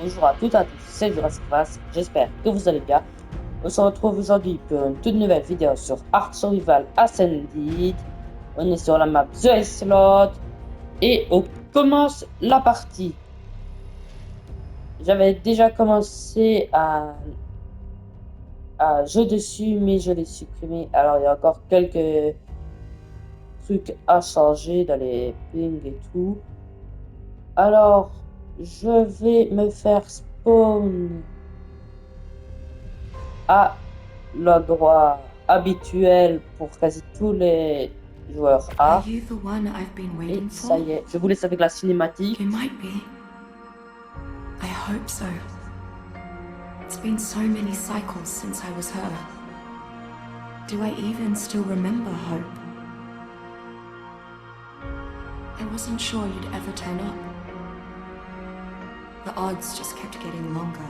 Bonjour à toutes et à tous, c'est Jurassic Pass, j'espère que vous allez bien. On se retrouve aujourd'hui pour une toute nouvelle vidéo sur Ark Survival Ascended. On est sur la map The Slot et on commence la partie. J'avais déjà commencé à jouer dessus, mais je l'ai supprimé. Alors il y a encore quelques trucs à changer dans les pings et tout. Alors je vais me faire spawn à l'endroit habituel pour quasi tous les joueurs Are A. you the one I've been Et waiting ça for? y est, je vous laisse avec la cinématique. You might be. I hope so. It's been so many cycles since I was her. Do I even still remember Hope? I wasn't sure you'd ever turn up. The odds just kept getting longer.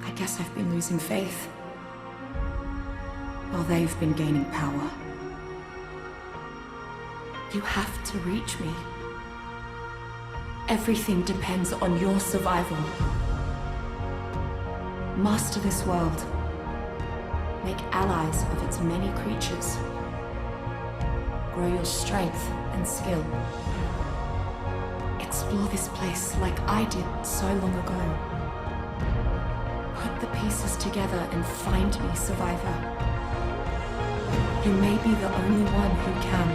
I guess I've been losing faith, while they've been gaining power. You have to reach me. Everything depends on your survival. Master this world. Make allies of its many creatures. Grow your strength and skill. Explore this place like I did so long ago. Put the pieces together and find me, survivor. You may be the only one who can.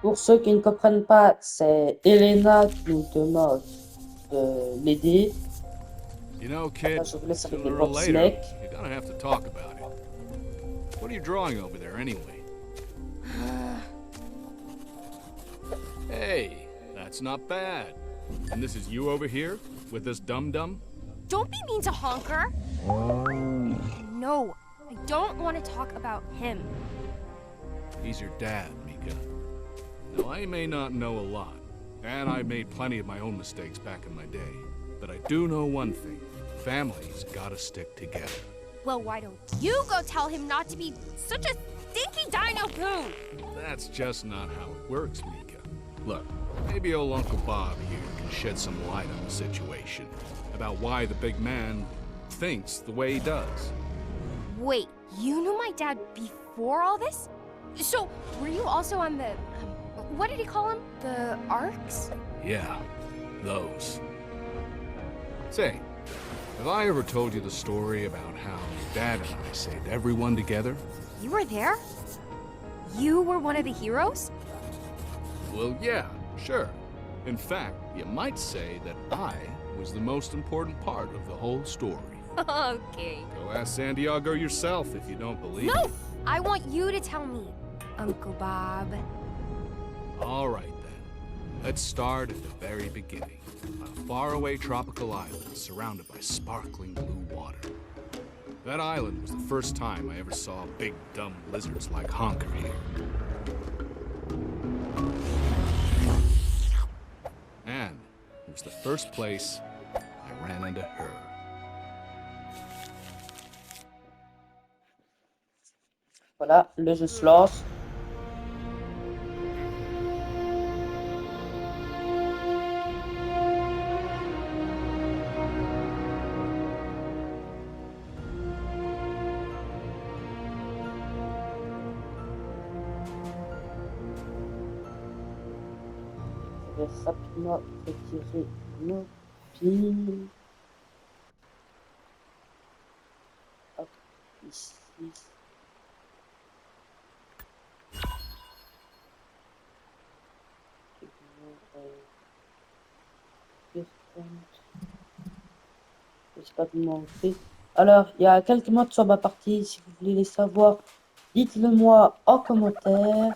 Pour ceux qui ne comprennent pas, c'est Elena qui nous demande de l'aider. You know, kid, Je vous laisse avec les sooner or box later, snake. you're gonna have to talk about it. What are you drawing over there, anyway? Hey, that's not bad. And this is you over here, with this dum-dum? Don't be mean to Honker. No, I don't want to talk about him. He's your dad, Mika. Now, I may not know a lot, and I made plenty of my own mistakes back in my day, but I do know one thing. Families gotta stick together. Well, why don't you go tell him not to be such a stinky dino goon? That's just not how it works, Mika. Look, maybe old Uncle Bob here can shed some light on the situation, about why the big man thinks the way he does. Wait, you knew my dad before all this? So, were you also on the... what did he call them? The Arks? Yeah, those. Say, have I ever told you the story about how Dad and I saved everyone together? You were there? You were one of the heroes? Well, yeah, sure. In fact, you might say that I was the most important part of the whole story. Okay. Go ask Santiago yourself if you don't believe No! me. I want you to tell me, Uncle Bob. All right, then. Let's start at the very beginning. On a faraway tropical island surrounded by sparkling blue water. That island was the first time I ever saw big, dumb lizards like Honker here. And it was the first place I ran into her. Voilà, le jeu se lance. Je vais rapidement retirer nos pins. Hop, ici. J'ai pas tout fait. Alors, il y a quelques modes sur ma partie. Si vous voulez les savoir, dites-le moi en commentaire.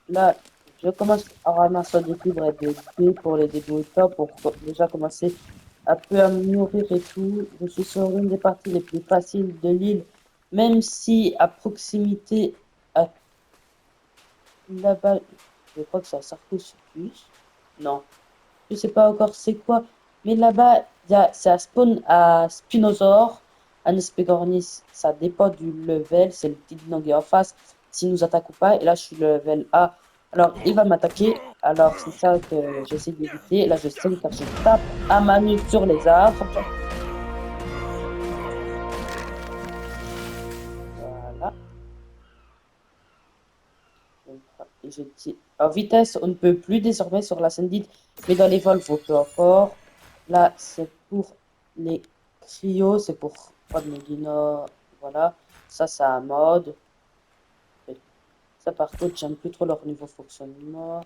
Là, je commence à ramasser des fibres et des dés pour les débrouillants, pour déjà commencer un peu à me nourrir et tout. Je suis sur une des parties les plus faciles de l'île, même si à proximité, à là-bas, je crois que c'est un Sarcosuchus. Non, je sais pas encore c'est quoi, mais là-bas, c'est un spawn à Spinosaure. Un Espégornis, ça dépend du level, c'est le petit dino qui est en face. S'il nous attaque ou pas, et là je suis le level A. Alors il va m'attaquer, alors c'est ça que j'essaie d'éviter. Là je saigne car je tape à main nue sur les arbres. Voilà. Et je tire. En vitesse, on ne peut plus désormais sur la scène dite, mais dans les vols, on peut encore. Là, c'est pour les cryos, c'est pour prendre les dinos. Voilà. Ça, c'est un mode. Ça, par contre, j'aime plus trop leur niveau fonctionnement.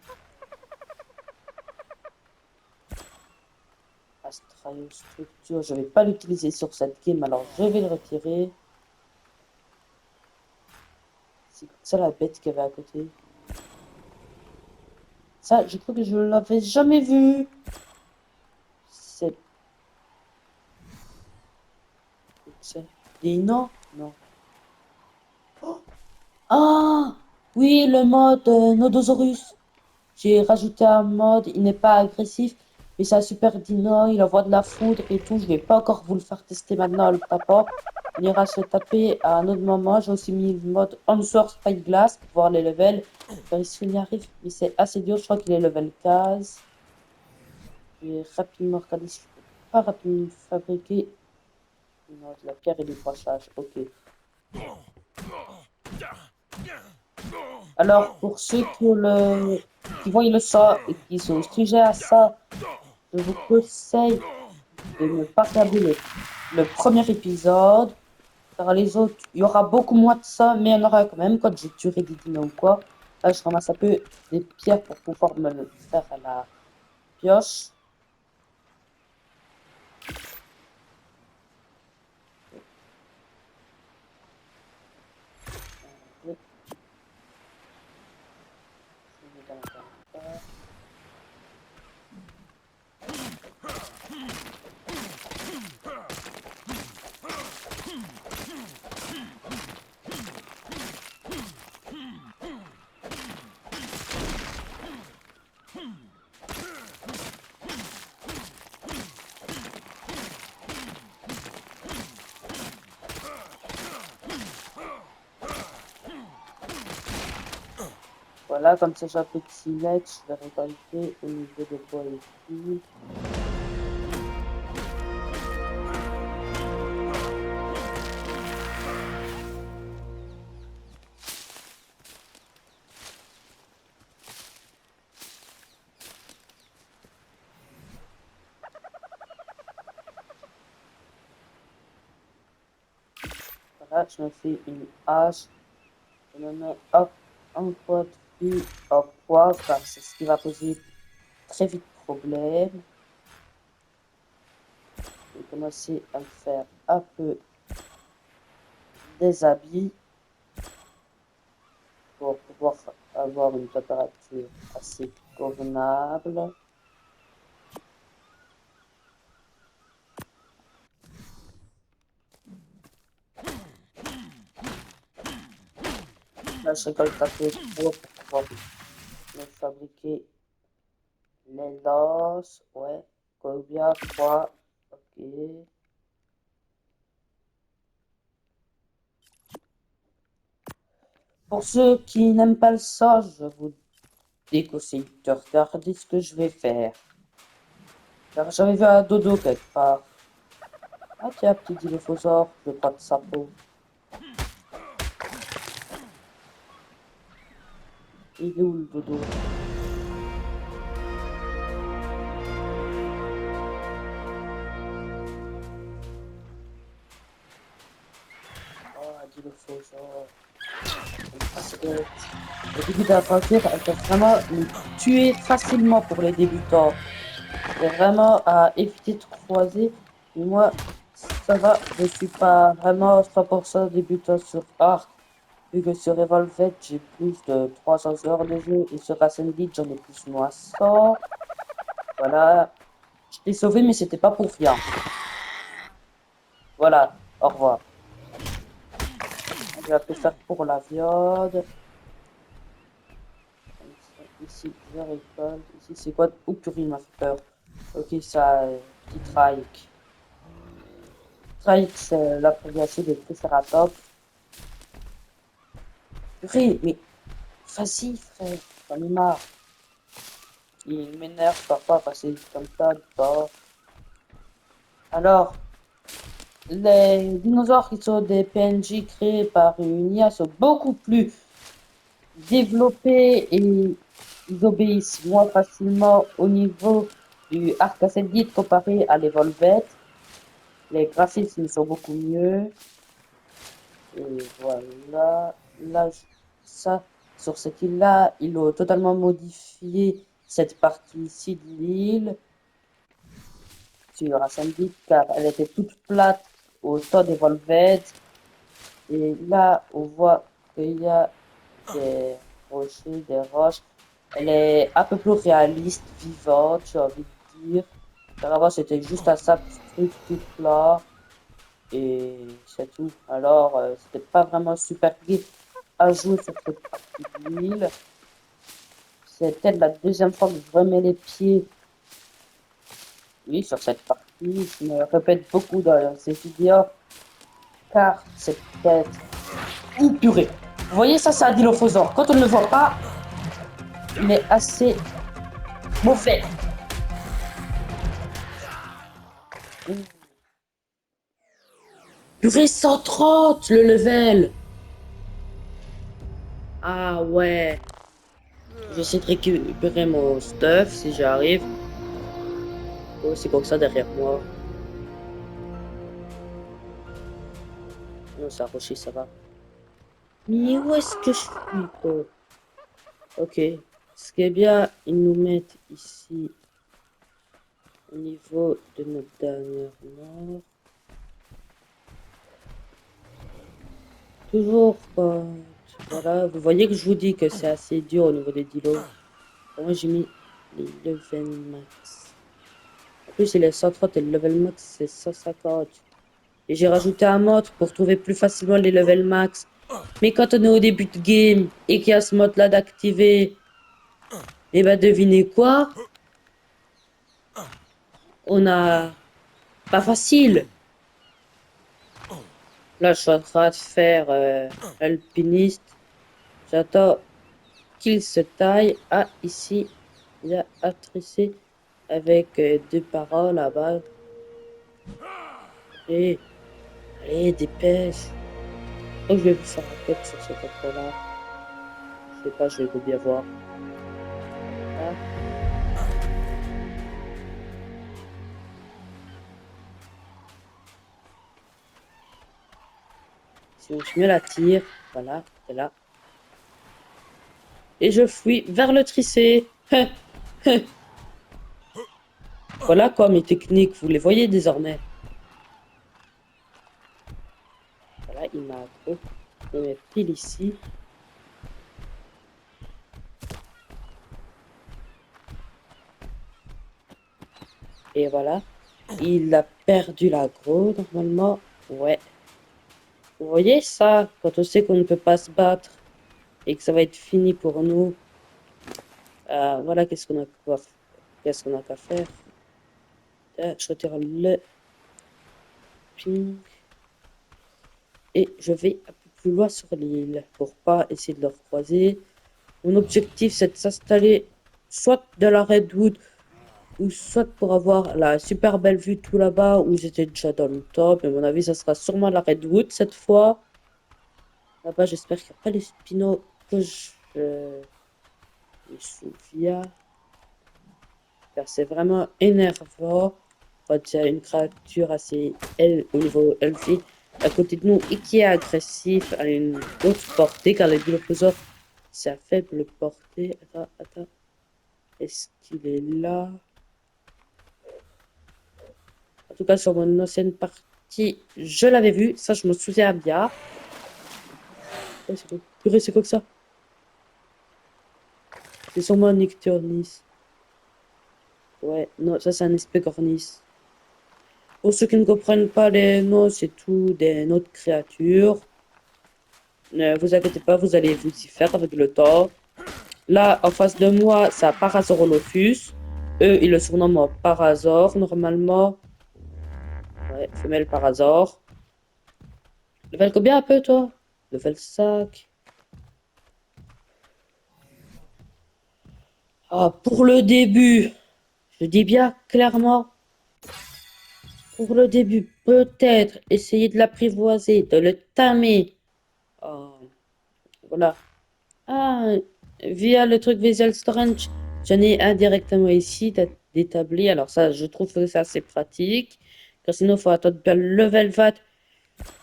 Astraio structure, je vais pas l'utiliser sur cette game, alors je vais le retirer. C'est ça la bête qu'il y avait à côté. Ça, je crois que je l'avais jamais vu. C'est des non? Non. Ah! Oui, le mode Nodosaurus. J'ai rajouté un mode, il n'est pas agressif, mais c'est un super dino, il envoie de la foudre et tout. Je vais pas encore vous le faire tester maintenant en le tapant. On ira se taper à un autre moment. J'ai aussi mis le mode Answer Spike Glass pour voir les levels. Car ici, on y arrive, mais c'est assez dur. Je crois qu'il est level 15. Je vais rapidement regarder si je peux pas rapidement fabriquer. Non, de la pierre et du brochage. Ok. Alors, pour ceux qui voient le ça et qui sont sujets à ça, je vous conseille de ne pas regarder le premier épisode, car les autres, il y aura beaucoup moins de ça, mais il y en aura quand même quand j'ai tué des dinos ou quoi. Là, je ramasse un peu des pierres pour pouvoir me le faire à la pioche. Voilà, comme ça j'ai un peu de silex, je vais récolter au niveau de bois et tout. Voilà, je me fais une hache, je me mets hop, un pot de vie en poids, car c'est ce qui va poser très vite problème. Je vais commencer à me faire un peu des habits pour pouvoir avoir une température assez convenable. Là, je récolte un peu de bois pour pouvoir me fabriquer les lances. Ouais, combien? 3. Ok. Pour ceux qui n'aiment pas le sang, je vous déconseille de regarder ce que je vais faire. Car j'avais vu un dodo quelque part. Ah tiens, petit dilophosaure, je veux pas de sa peau. Il est où le dodo? Oh, dilophosaure. Parce que au début de l'aventure, elle peut vraiment nous tuer facilement pour les débutants. C'est vraiment à éviter de croiser. Mais moi, ça va, je suis pas vraiment 100% débutant sur Ark. Vu que sur Revolvet, j'ai plus de 300 heures de jeu et sur Ascended, j'en ai plus ou moins 100. Voilà. Je t'ai sauvé, mais c'était pas pour rien. Voilà. Au revoir. Je vais tout faire pour la viande. Ici, je récolte. Ici, c'est quoi? Ouh, purée, il m'a fait peur. Ok, ça, petit trike. Strikes, la progression des Triceratops. Purée, mais vas-y, frère, j'en ai marre. Il m'énerve parfois parce que c'est comme ça, pas. Alors, les dinosaures qui sont des PNJ créés par une IA sont beaucoup plus développés et ils obéissent moins facilement au niveau du Arcacellite comparé à l'Evolved. Les graphismes sont beaucoup mieux. Et voilà. Là, ça, sur cette île-là, ils ont totalement modifié cette partie ici de l'île sur Ascendit car elle était toute plate au temps d'Evolved. Et là, on voit qu'il y a des rochers, des roches. Elle est un peu plus réaliste, vivante, j'ai envie de dire. Car avant, c'était juste un simple truc tout plat. Et c'est tout. Alors, c'était pas vraiment super grip à jouer sur cette partie de l'île. C'est peut-être la deuxième fois que je remets les pieds, oui, sur cette partie. Je me répète beaucoup dans ces vidéos, car c'est peut-être une purée. Vous voyez, ça, c'est un dilophosaure. Quand on ne le voit pas, il est assez mauvais. Purée 130 le level. Ah ouais. J'essaie de récupérer mon stuff si j'arrive. Oh, c'est comme ça derrière moi. Non, ça a roché, ça va. Mais où est-ce que je suis, quoi? Ok. Ce qui est bien, ils nous mettent ici au niveau de notre dernière mort. Toujours quand... Voilà, vous voyez que je vous dis que c'est assez dur au niveau des dilos. Moi, j'ai mis les level max. En plus, il est 130 et le level max, c'est 150. Et j'ai rajouté un mode pour trouver plus facilement les level max. Mais quand on est au début de game et qu'il y a ce mode-là d'activer, et ben devinez quoi? On a... Pas facile. Là, je suis en train de faire alpiniste. J'attends qu'il se taille. Ah, ici, il y a à tresser avec deux paroles là-bas. Et allez, dépêche. Je crois que je vais vous faire un cut sur cet endroit-là. Je sais pas, je vais bien voir. Ah. Si je me la tire, voilà, c'est là. Et je fuis vers le tricé. Voilà quoi mes techniques, vous les voyez désormais. Voilà, il m'a accro. Je mets pile ici. Et voilà. Il a perdu l'aggro normalement. Ouais. Vous voyez ça, quand on sait qu'on ne peut pas se battre et que ça va être fini pour nous. Voilà, qu'est-ce qu'on a qu'à faire. Je retire le ping. Et je vais un peu plus loin sur l'île pour pas essayer de le recroiser. Mon objectif, c'est de s'installer soit dans la Redwood ou soit pour avoir la super belle vue tout là-bas où j'étais déjà dans le top. Mais à mon avis, ça sera sûrement la Redwood cette fois. Là-bas, j'espère qu'il n'y a pas les spinos que je me souviens. Car c'est vraiment énervant quand il y a une créature assez au niveau LV à côté de nous et qui est agressif à une haute portée car les dilophosaures c'est à faible portée. Attends. Est-ce qu'il est là? En tout cas, sur mon ancienne partie, je l'avais vu. Ça, je me souviens bien. Oh, c'est quoi? Purée, c'est quoi que ça? C'est sûrement un Nicturnis. Ouais, non, ça, c'est un Espécornis. Pour ceux qui ne comprennent pas les noms, c'est tout des noms de créatures. Ne vous inquiétez pas, vous allez vous y faire avec le temps. Là, en face de moi, c'est un Parasaurolophus. Eux, ils le surnomment Parasaur, normalement. Ouais, femelle par hasard. Level combien un peu, toi? Level 5. Ah, pour le début, je dis bien clairement, pour le début, peut-être essayer de l'apprivoiser, de le tamer. Ah, voilà. Ah, via le truc Visual Storage, j'en ai indirectement ici d'établi. Alors ça, je trouve que c'est assez pratique. Car sinon, il faut attendre bien le level 20.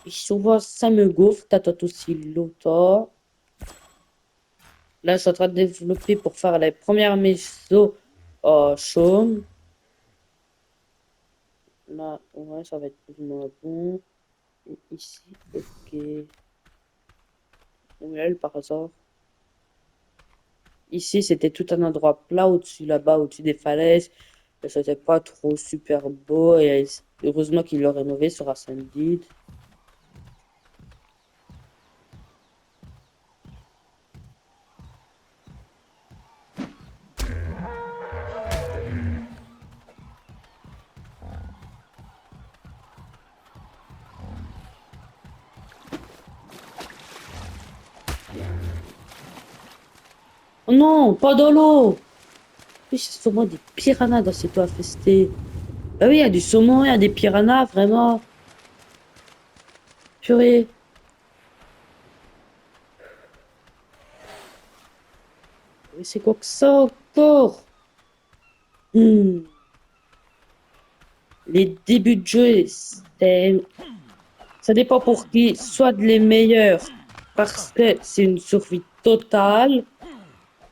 Et souvent, ça me gaufre. T'attends aussi longtemps. Là, je suis en train de développer pour faire les premières maisons chaumes. Là, ouais, ça va être plus ou moins bon. Et ici, ok. Où est elle par hasard? Ici, c'était tout un endroit plat au-dessus, là-bas, au-dessus des falaises. Et c'était pas trop super beau. Et heureusement qu'ils l'ont rénové sur Ascended. Oh non, pas dans l'eau! Oui, c'est sûrement des piranhas dans cette eau infestée. Bah oui, il y a du saumon, il y a des piranhas, vraiment. Purée. Mais c'est quoi que ça encore? Hmm. Les débuts de jeu, ça dépend pour qui. Soit les meilleurs, parce que c'est une survie totale,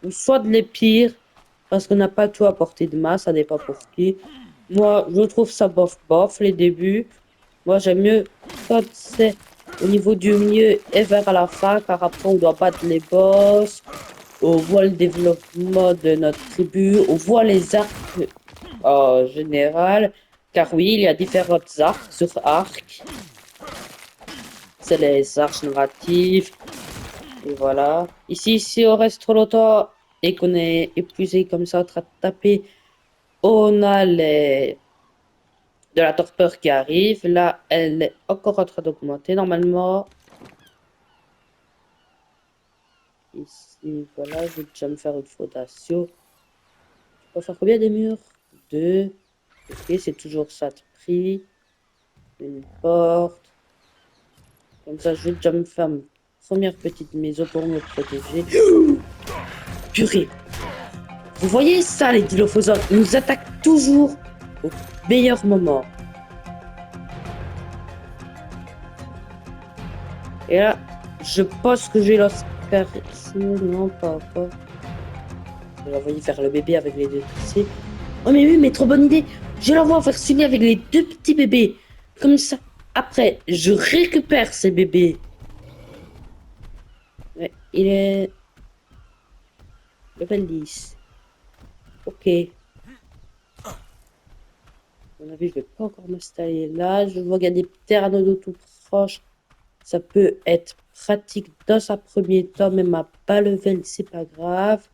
ou soit de les pires, parce qu'on n'a pas tout à portée de main, ça dépend pour qui. Moi, je trouve ça bof bof, les débuts. Moi, j'aime mieux quand c'est au niveau du milieu et vers la fin, car après, on doit battre les boss, on voit le développement de notre tribu, on voit les arcs en général, car oui, il y a différentes arcs sur arc. C'est les arcs narratifs, et voilà. Ici, si on reste trop longtemps et qu'on est épuisé comme ça en train de taper, on a de la torpeur qui arrive. Là, elle est encore en train d'augmenter normalement. Ici, voilà, je vais déjà me faire une fondation. Je peux faire combien des murs? Deux. Ok, c'est toujours ça de prix. Une porte. Comme ça, je vais déjà me faire une première petite maison pour me protéger. Purée! Vous voyez ça, les dilophosaures? Ils nous attaquent toujours au meilleur moment. Et là, je pense que j'ai l'Oscar. Non, pas encore. Je vais l'envoyer faire le bébé avec les deux tricés. Oh mais oui, mais trop bonne idée. Je l'envoie faire celui avec les deux petits bébés. Comme ça, après, je récupère ces bébés. Ouais, il est level 10. Ok. À mon avis, je vais pas encore m'installer là. Je vois qu'il y a des pteranodons tout proches. Ça peut être pratique dans un premier temps, même à bas level, c'est pas grave.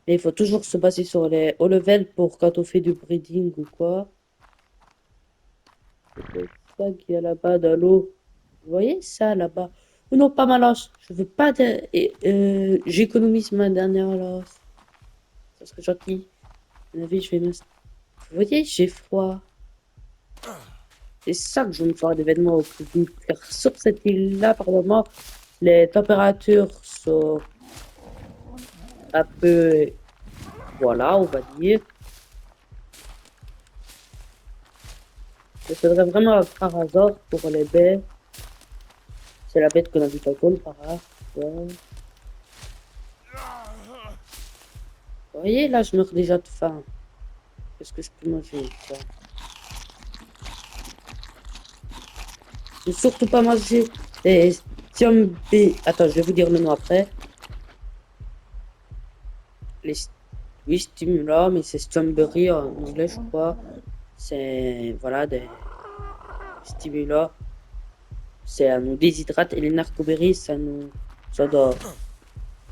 Mais il faut toujours se baser sur les hauts level pour quand on fait du breeding ou quoi. C'est ça qu'il y a là-bas dans l'eau. Vous voyez ça là-bas? Oh non, pas ma lance. Je veux pas de... j'économise ma dernière lance. Ça serait gentil. À mon avis, je vais m'installer. Vous voyez, j'ai froid. C'est ça que je veux me faire d'événements au plus vite. Car sur cette île-là, par moment, les températures sont un peu... Voilà, on va dire. Je faudrait vraiment par hasard pour les baies. C'est la bête qu'on a vu tantôt, le para. Ouais. Vous voyez, là, je meurs déjà de faim. Qu'est-ce que je peux manger, ça? Ne surtout pas manger les stiumbi. Attends, je vais vous dire le nom après. Les oui, stimula, mais c'est stiumberry en anglais, je crois. C'est voilà des stimula. Ça nous déshydrate et les narcoberries, ça nous adore.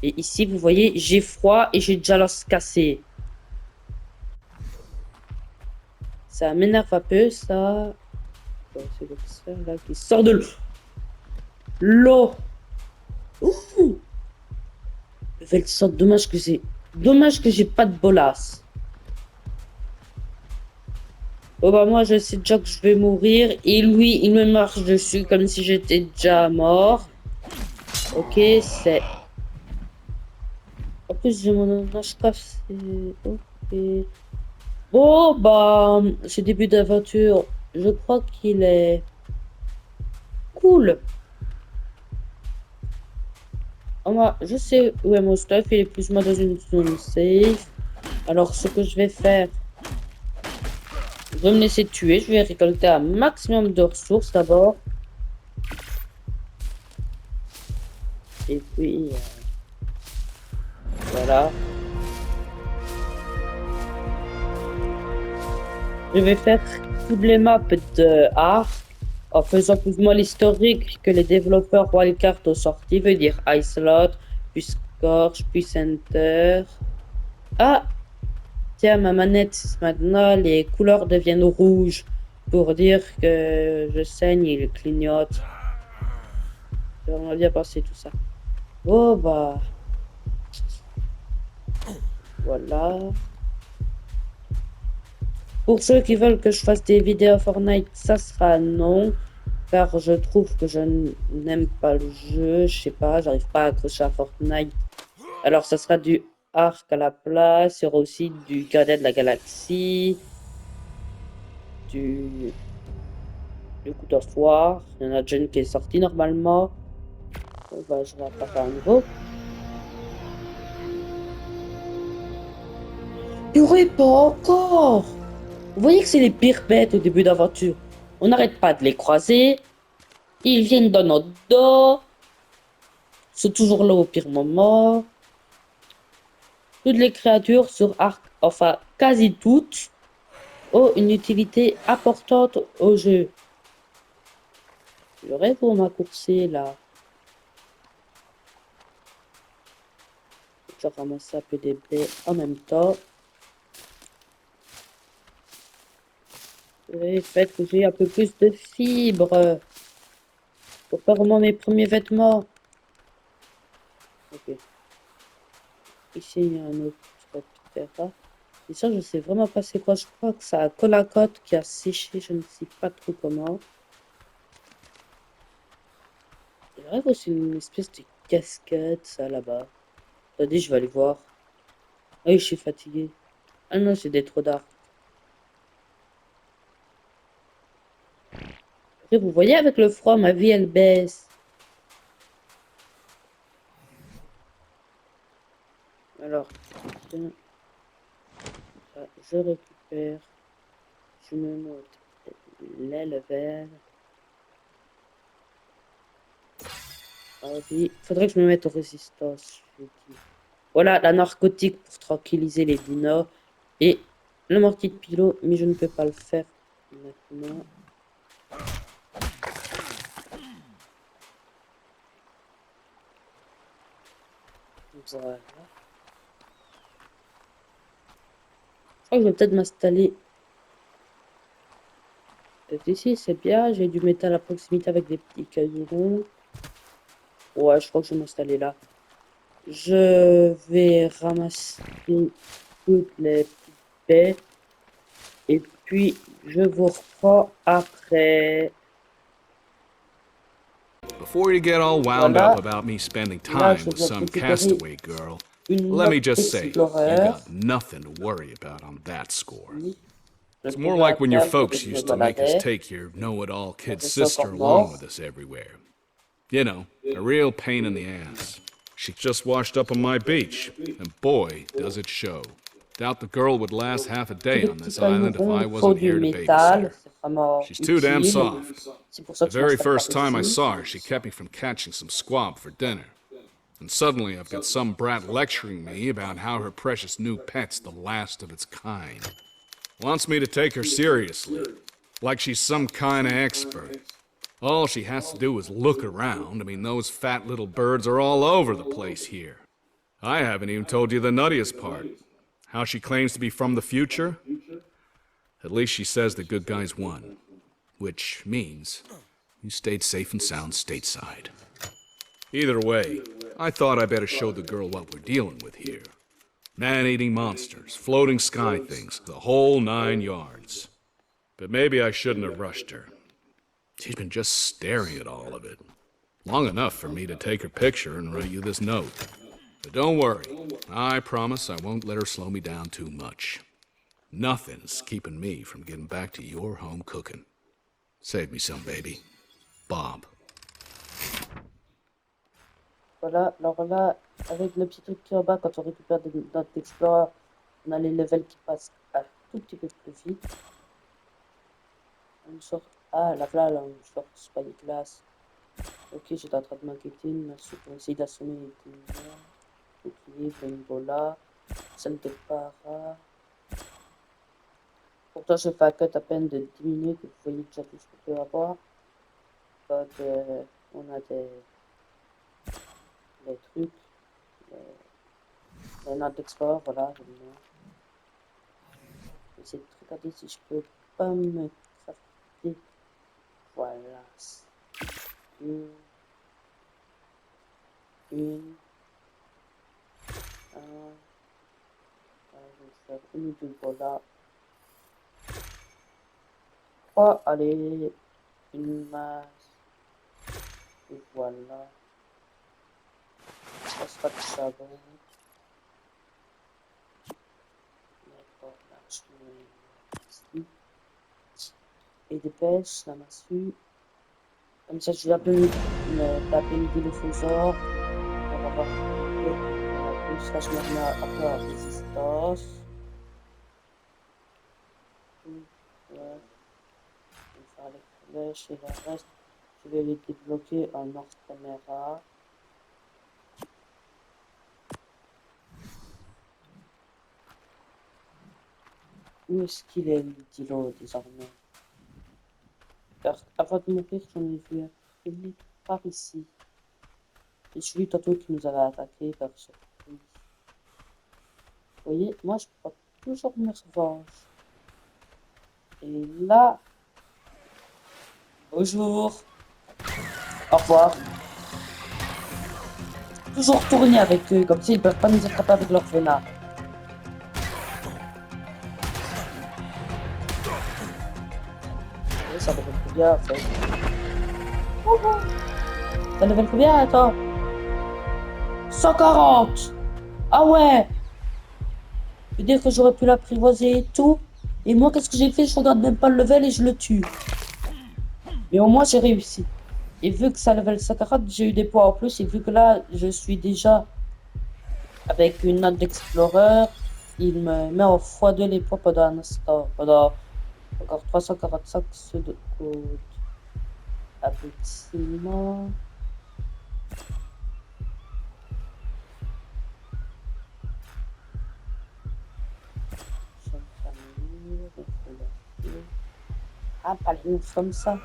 Et ici, vous voyez, j'ai froid et j'ai déjà l'os cassé. Ça m'énerve un peu, ça. C'est comme ça, là, qui sort de l'eau. Ouh! Nouvelle sorte, dommage que j'ai pas de bolas. Bon bah moi je sais déjà que je vais mourir et lui il me marche dessus comme si j'étais déjà mort. Ok, c'est... En plus j'ai mon âge cassé. Ok. Bon bah ce début d'aventure, je crois qu'il est cool. Moi, je sais où est mon stuff, il est plus ou moins dans une zone safe. Alors ce que je vais faire, je vais me laisser tuer, je vais récolter un maximum de ressources d'abord. Et puis voilà. Je vais faire toutes les maps de Ark en faisant plus ou moins l'historique que les développeurs Wildcard ont sorti, veut dire Icelot, puis Scorch, puis Center. Ah! Tiens, ma manette, maintenant les couleurs deviennent rouges pour dire que je saigne et il clignote. J'aimerais bien passer tout ça. Bon bah... Voilà. Pour ceux qui veulent que je fasse des vidéos Fortnite, ça sera non. Car je trouve que je n'aime pas le jeu. Je sais pas, j'arrive pas à accrocher à Fortnite. Alors ça sera du Ark à la place. Il y aura aussi du Gardien de la Galaxie. Du God of War. Il y en a déjà une qui est sortie normalement. Bon, bah, je vais pas faire un nouveau. Il y aurait pas encore. Vous voyez que c'est les pires bêtes au début d'aventure. On n'arrête pas de les croiser. Ils viennent dans notre dos. Ils sont toujours là au pire moment. Toutes les créatures sur Ark, enfin quasi toutes, ont une utilité importante au jeu. Je rêve pour m'accourcer là. Je ramasse un peu des blés en même temps. Et fait que j'ai un peu plus de fibres pour faire vraiment mes premiers vêtements. Ok. Ici il y a un autre terrain. Et ça je sais vraiment pas c'est quoi. Je crois que c'est un colacote qui a séché. Je ne sais pas trop comment. Je rêve aussi une espèce de casquette ça là-bas. Attendez, je vais aller voir. Ah oui, je suis fatigué. Ah non, c'est des trop d'art. Après, vous voyez, avec le froid, ma vie, elle baisse. Alors, tiens, ça, je récupère. Je me note l'aile verte. Ah oui, faudrait que je me mette aux résistances. Je dis. Voilà, la narcotique pour tranquilliser les dinos. Et le mortier de pilot, mais je ne peux pas le faire maintenant. Voilà. Je crois que je vais peut-être m'installer. Ici, c'est bien. J'ai du métal à proximité avec des petits cailloux ronds. Ouais, je crois que je vais m'installer là. Je vais ramasser toutes les petites baies. Et puis, je vous reprends après. Before you get all wound Voilà. up about me spending Là, time je with viens some récupérer castaway girl, une let me note just say, you Explorer. got nothing to worry about on that score. Je It's vais more trouver like un when your terme folks que je used me to make us baladais. take your know-it-all kid Je suis sister encore along mort. with us everywhere. You know, a real pain in the ass. She just washed up on my beach, and boy, does it show. Doubt the girl would last half a Tous day les on petits this cailloux island if ronds I font wasn't du here to métal. babysit her. C'est vraiment She's too damn utile. soft. C'est pour ça The que je very m'installe par first time I ici. saw her, she kept me from catching some squab for dinner. And suddenly I've got some brat lecturing me about how her precious new pet's the last of its kind. Wants me to take her seriously, like she's some kind of expert. All she has to do is look around. I mean, those fat little birds are all over the place here. I haven't even told you the nuttiest part. How she claims to be from the future? At least she says the good guys won. which means you stayed safe and sound stateside. Either way, I thought I better show the girl what we're dealing with here. Man-eating monsters, floating sky things, the whole 9 yards. But maybe I shouldn't have rushed her. She's been just staring at all of it. Long enough for me to take her picture and write you this note. But don't worry, I promise I won't let her slow me down too much. Nothing's keeping me from getting back to your home cooking. Save me some, baby. Bob. Voilà, alors là, avec le petit truc qui est en bas, quand on récupère des notes d'Explorer, on a les levels qui passent un tout petit peu plus vite. Une sorte... Ah, là, voilà, une sorte Spike Glass. Ok, j'étais en train de m'inquiéter, pour essayer d'assommer les ténèbres. Équilibre, Ebola, celle de para. Pourtant, je fais un cut à peine de 10 minutes, vous voyez déjà tout ce qu'on peut avoir. Donc, on a des trucs, les notes d'export, voilà. J'essaie de regarder si je peux pas me crafter. Voilà. Une. Un. Je vais faire une ou deux voilà. 3, allez. Une masse. Et voilà. Ça sera du charbon. D'accord, là, je mets ici. Et des pêches, la massue. Comme ça, je vais appeler le phosphore. On va voir. Plus, là, je me remets un peu à résistance. Ouais. Je vais faire les flèches et le reste. Je vais les débloquer en hors caméra. Où est-ce qu'il est, le dilo, désormais? Car avant de mourir, j'en ai vu un. Il est par ici. Et celui tantôt qui nous avait attaqué par surprise. Vous voyez, moi je prends toujours mes revanches. Et là... Bonjour. Au revoir. Toujours tourner avec eux, comme ça ils peuvent pas nous attraper avec leur venin. Et ça level combien en fait? Ça level combien, attends? 140. Ah ouais. Je veux dire que j'aurais pu l'apprivoiser et tout. Et moi, qu'est-ce que j'ai fait? Je regarde même pas le level et je le tue. Mais au moins, j'ai réussi. Et vu que ça level 140, j'ai eu des points en plus. Et vu que là, je suis déjà avec une note d'Explorer, il me met en x2 les points pendant un instant. Pendant encore 345 ceux de code. Aboutissement. Ah, pas les news comme ça.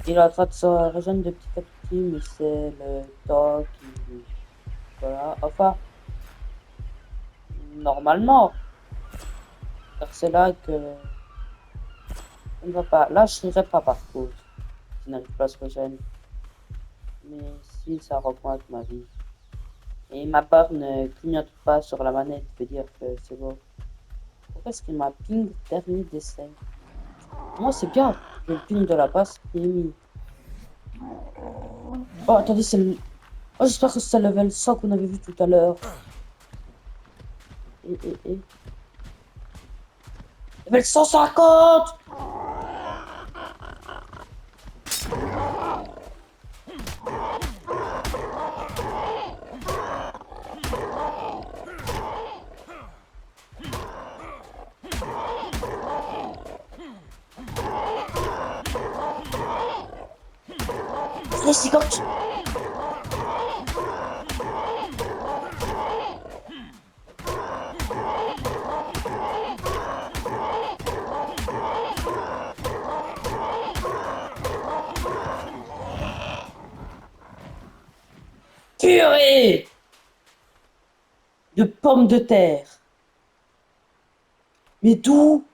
Il est en train de se rejoindre de petit à petit, mais c'est le temps qui... Voilà, enfin... Normalement. Car c'est là que... On ne va pas... Là, je n'irai pas par contre. Je n'arrive pas à se rejoindre. Mais si, ça augmente ma vie. Et ma barre ne clignote pas sur la manette, veut dire que c'est bon. Pourquoi est-ce qu'il m'a ping dernier décès? Moi, c'est bien. Le ping de la base qui est mis. Oh, attendez, c'est le... Oh, j'espère que c'est le level 100 qu'on avait vu tout à l'heure. Et... Level 150! Les cigottes! Purée de pommes de terre. Mais d'où?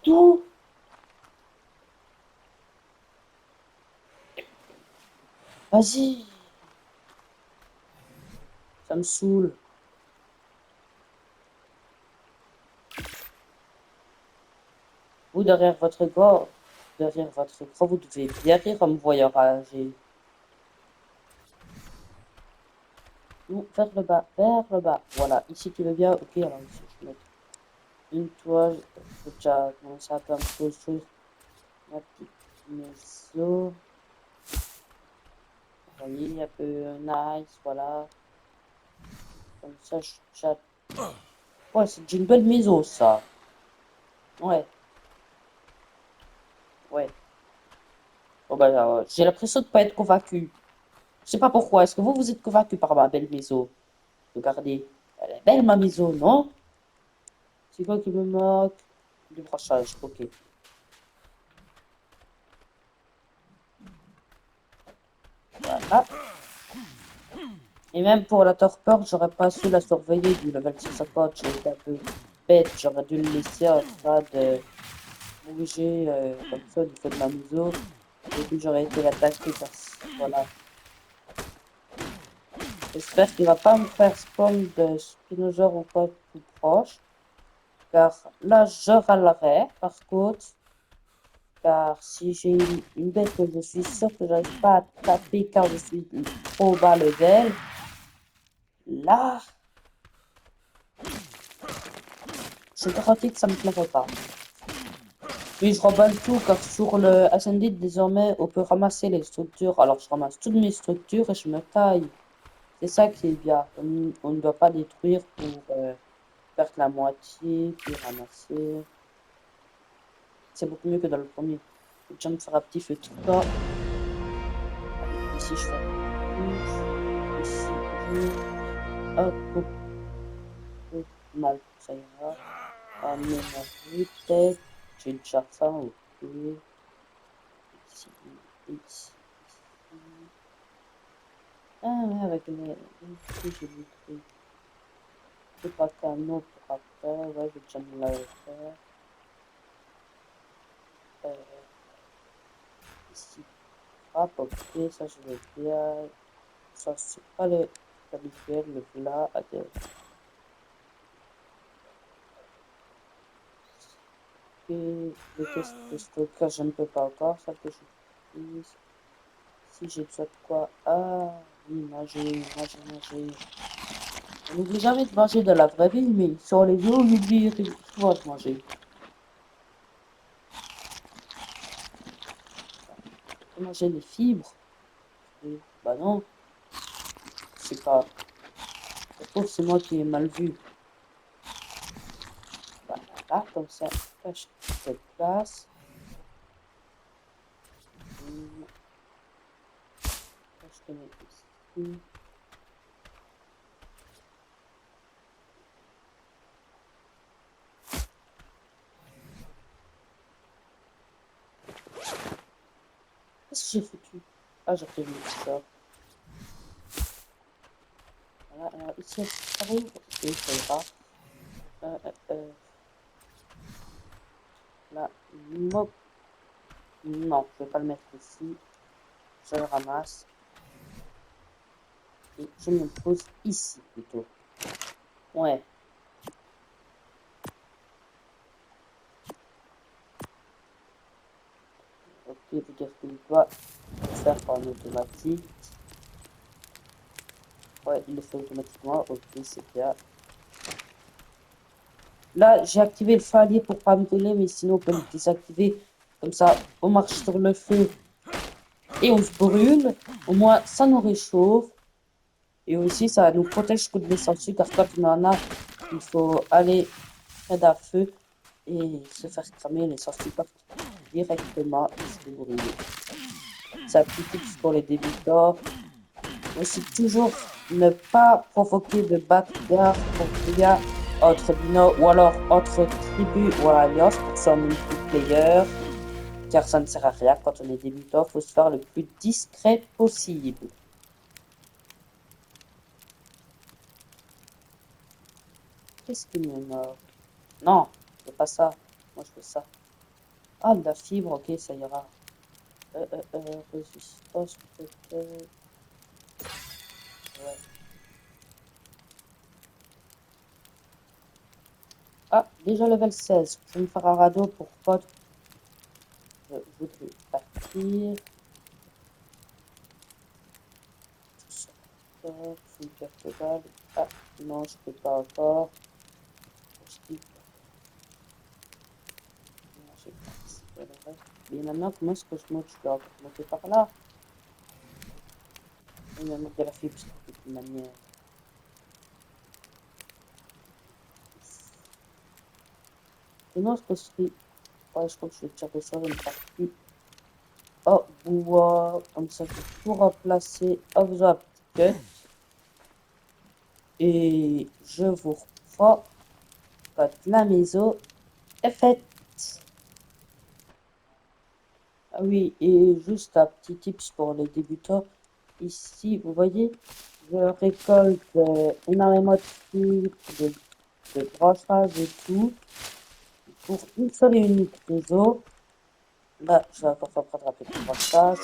D'où? Vas-y. Ça me saoule. Vous, derrière votre écran, vous devez bien rire en me voyant rager. Non, vers le bas, vers le bas. Voilà, ici tu veux bien. Ok, alors ici je vais mettre une toile. Je vais déjà commencer un peu à me construire ma petite maison. Vous voyez, un peu nice, voilà. Comme ça, ouais, c'est une belle maison, ça. Ouais, ouais. Bon, ben, j'ai l'impression de ne pas être convaincu. Je sais pas pourquoi. Est-ce que vous êtes convaincu par ma belle maison? Regardez, elle est belle, ma maison, non? C'est quoi qui me moque? Du brochage, ok. Voilà. Et même pour la torpeur, j'aurais pas su la surveiller du level 150. J'ai été un peu bête. J'aurais dû le laisser en train de bouger comme ça du feu de ma maison. Et puis j'aurais été l'attaquer parce voilà. J'espère qu'il va pas me faire spawn de spinosaures ou quoi tout proche. Car là, je râlerais par contre. Car si j'ai une bête que je suis sûr que j'arrive pas à taper car je suis trop bas level, là, je garantis que ça me plairait pas. Puis je remballe tout car sur le Ascended désormais on peut ramasser les structures. Alors je ramasse toutes mes structures et je me taille. C'est ça qui est bien. On ne doit pas détruire pour perdre la moitié, puis ramasser. C'est beaucoup mieux que dans le premier. Je vais déjà me faire un petit feu de camp. Allez, ici je fais rouge. Ici rouge. Hop, hop, hop. Non, ça ira. Aménager peut-être. J'ai déjà faim, ok. Ici, ici. Ah ouais, avec les j'ai des trucs. C'est pas qu'un autre pour après. Ouais, je vais déjà me la faire. Euh, ici. Hop, ok, ça je vais bien. Ça, c'est pas l'habituel, le plat. Ok, le test de stockage, je ne peux pas encore. Ça que j'utilise. Si j'ai besoin de quoi? Ah, oui, manger. On n'oublie jamais de manger dans la vraie vie, mais sur les jeux, on oublie souvent de manger. Faut manger les fibres. Et, bah non, c'est pas. Je trouve que c'est moi qui ai mal vu. Voilà, comme ça, cache cette place. Je te mets ici. Qu'est-ce que j'ai foutu? Ah, j'ai prévu ça. Voilà, alors ici, ça arrive. Ok, ça ira. Là, mop. Non, je vais pas le mettre ici. Je le ramasse. Et je me pose ici plutôt. Ouais. Ok, peut-être qu'il doit le faire en automatique. Ouais, il le fait automatiquement. Ok, c'est bien. Là, j'ai activé le feu allié pour pas me brûler, mais sinon on peut le désactiver. Comme ça, on marche sur le feu et on se brûle. Au moins, ça nous réchauffe. Et aussi, ça nous protège contre les sangsues, car quand on en a, il faut aller près d'un feu et se faire cramer. Les sangsues partent directement et se brûler. C'est un petit tips pour les débutants. Aussi, toujours ne pas provoquer de bagarre pour rien entre binômes ou alors entre tribus ou alliances pour son multiplayer, car ça ne sert à rien quand on est débutant. Il faut se faire le plus discret possible. Qu'est-ce qui m'énerve? Non, c'est pas ça. Moi, je fais ça. Ah, de la fibre, ok, ça ira. Résistance, peut-être. Ouais. Ah, déjà level 16. Je vais me faire un radeau pour pas. Je voudrais partir. Full carte balle. Ah, non, je peux pas encore. Mais maintenant, comment est-ce que je monte? Je dois monter par là. Il me manque de la fibre de toute manière. Sinon, ce que je fais. Ouais, je crois que je vais tirer ça une partie. Oh, bois. Comme ça, je vais tout remplacer. Hop, hop, cut. Et je vous reprends quand la maison est faite. Ah oui, et juste un petit tips pour les débutants. Ici, vous voyez, je récolte énormément de fibres, de branchages et tout. Pour une seule et unique réseau. Là, je vais encore faire prendre un peu de branchage.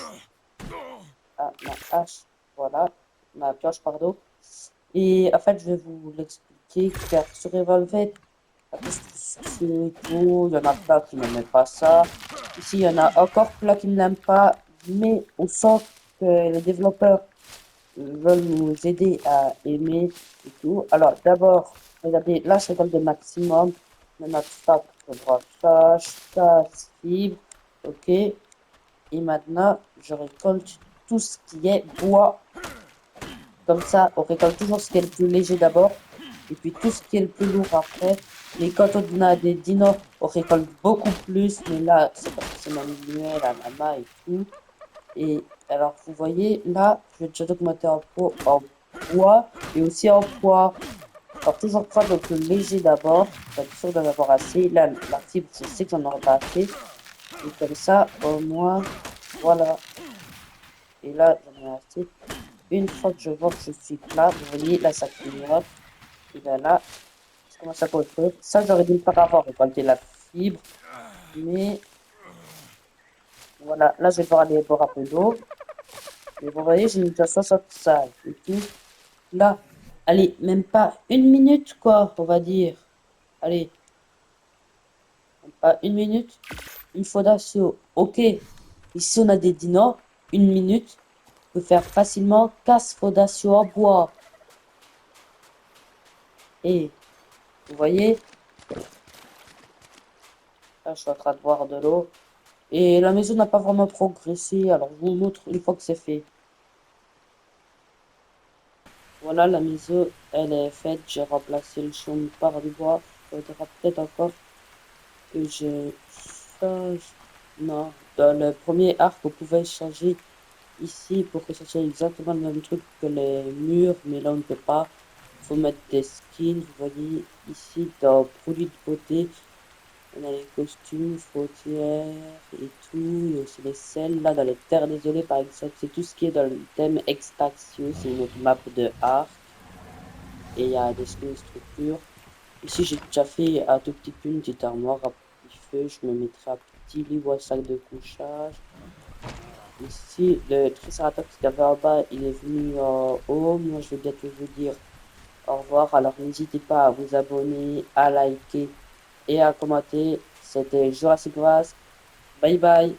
Ah, ma hache, voilà. Ma pioche, pardon. Et en fait, je vais vous l'expliquer car sur Revolvet, et tout, il y en a plein qui n'aiment pas ça. Ici, il y en a encore plein qui ne l'aiment pas, mais on sent que les développeurs veulent nous aider à aimer et tout. Alors, d'abord, regardez, là, c'est comme des maximum. On a ça pour le brossage, ça, fibre, ok. Et maintenant, je récolte tout ce qui est bois. Comme ça, on récolte toujours ce qui est le plus léger d'abord. Et puis tout ce qui est le plus lourd après. Et quand on a des dinos, on récolte beaucoup plus. Mais là, c'est parce que c'est manuel, la lama et tout. Et alors, vous voyez, là, je vais déjà augmenter en bois et aussi en poids. Alors, toujours prendre le plus léger d'abord, pour être sûr d'en avoir assez. Là, la fibre, je sais que j'en aurai pas assez. Et comme ça, au moins, voilà. Et là, j'en ai assez. Une fois que je vois que je suis plat, vous voyez, là, ça clignote. Et bien là, je commence à construire. Ça, j'aurais dû le faire avant, récolter la fibre. Mais voilà, là, je vais devoir aller boire un peu d'eau. Et vous voyez, j'ai mis déjà 65 et tout. Là, allez, même pas une minute, quoi, on va dire. Allez, même pas une minute. Une fondation, ok. Ici, on a des dinos. Une minute peut faire facilement 15 fondations en bois. Et vous voyez, là, je suis en train de boire de l'eau. Et la maison n'a pas vraiment progressé. Alors, je vous montre une fois que c'est fait. Voilà, la maison, elle est faite. J'ai remplacé le chaume par du bois. Il faudra peut-être encore que je change. Non, dans le premier arc, on pouvait changer ici pour que ça soit exactement le même truc que les murs, mais là on ne peut pas. Il faut mettre des skins. Vous voyez ici dans produits de beauté, on a les costumes, fautières et tout. Il y a aussi les selles. Là dans les terres désolées par exemple, c'est tout ce qui est dans le thème Extraction. C'est une autre map de arc et il y a des skins structures. Ici j'ai déjà fait un tout petit peu une petite armoire à petit feu. Je me mettrai un petit lit ou un sac de couchage. Ici, le Triceratops qui avait en bas, il est venu en haut. Moi, je vais bientôt vous dire au revoir. Alors, n'hésitez pas à vous abonner, à liker et à commenter. C'était Jurassic Wars. Bye bye.